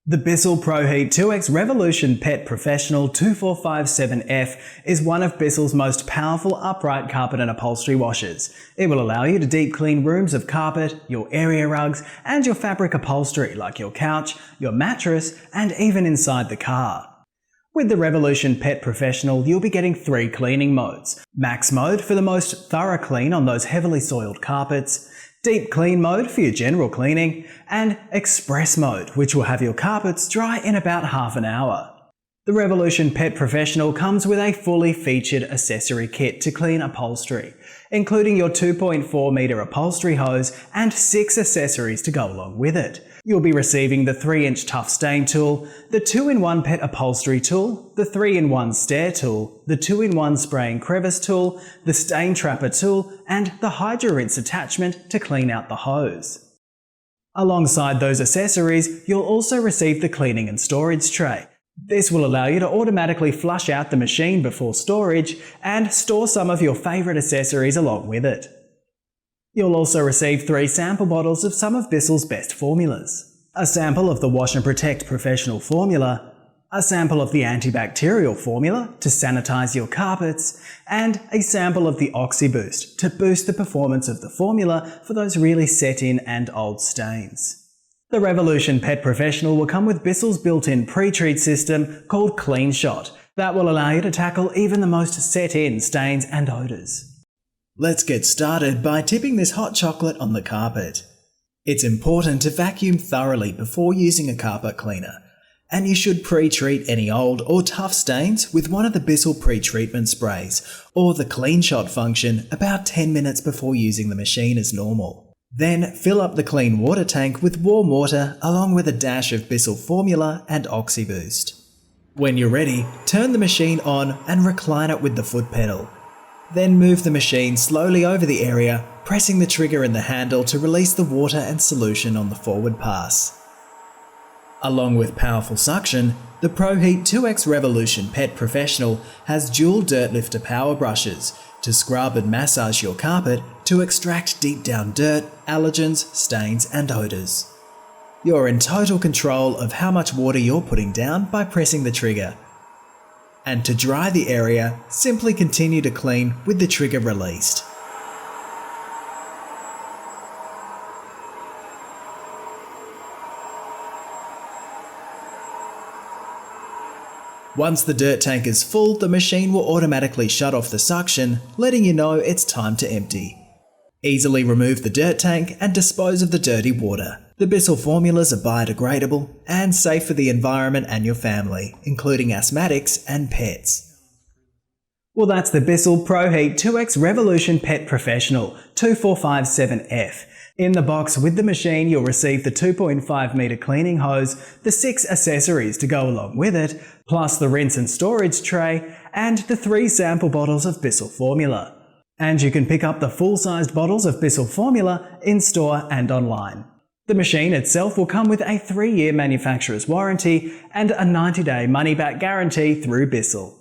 The BISSELL PROHEAT 2X Revolution Pet Professional 2457F is one of BISSELL's most powerful upright carpet and upholstery washers. It will allow you to deep clean rooms of carpet, your area rugs, and your fabric upholstery like your couch, your mattress, and even inside the car. With the Revolution Pet Professional, you'll be getting 3 cleaning modes. Max mode for the most thorough clean on those heavily soiled carpets, Deep Clean mode for your general cleaning, and Express mode, which will have your carpets dry in about half an hour. The Revolution Pet Professional comes with a fully featured accessory kit to clean upholstery, including your 2.4 metre upholstery hose and 6 accessories to go along with it. You'll be receiving the 3-inch Tough Stain tool, the 2-in-1 Pet Upholstery tool, the 3-in-1 Stair tool, the 2-in-1 Spray and Crevice tool, the Stain Trapper tool, and the Hydro Rinse attachment to clean out the hose. Alongside those accessories, you'll also receive the cleaning and storage tray. This will allow you to automatically flush out the machine before storage and store some of your favourite accessories along with it. You'll also receive 3 sample bottles of some of BISSELL's best formulas. A sample of the Wash and Protect Professional formula, a sample of the antibacterial formula to sanitize your carpets, and a sample of the OxyBoost to boost the performance of the formula for those really set-in and old stains. The Revolution Pet Professional will come with BISSELL's built-in pre-treat system called Clean Shot that will allow you to tackle even the most set-in stains and odours. Let's get started by tipping this hot chocolate on the carpet. It's important to vacuum thoroughly before using a carpet cleaner, and you should pre-treat any old or tough stains with one of the BISSELL pre-treatment sprays or the Clean Shot function about 10 minutes before using the machine as normal. Then fill up the clean water tank with warm water along with a dash of BISSELL formula and OxyBoost. When you're ready, turn the machine on and recline it with the foot pedal. Then move the machine slowly over the area, pressing the trigger and the handle to release the water and solution on the forward pass. Along with powerful suction, the PROHEAT 2X Revolution Pet Professional has dual dirt lifter power brushes to scrub and massage your carpet to extract deep down dirt, allergens, stains and odours. You're in total control of how much water you're putting down by pressing the trigger. And to dry the area, simply continue to clean with the trigger released. Once the dirt tank is full, the machine will automatically shut off the suction, letting you know it's time to empty. Easily remove the dirt tank and dispose of the dirty water. The BISSELL formulas are biodegradable and safe for the environment and your family, including asthmatics and pets. Well, that's the BISSELL PROHEAT 2X Revolution Pet Professional 2457F. In the box with the machine, you'll receive the 2.5 metre cleaning hose, the 6 accessories to go along with it, plus the rinse and storage tray, and the 3 sample bottles of BISSELL formula. And you can pick up the full-sized bottles of BISSELL formula in-store and online. The machine itself will come with a 3-year manufacturer's warranty and a 90-day money-back guarantee through BISSELL.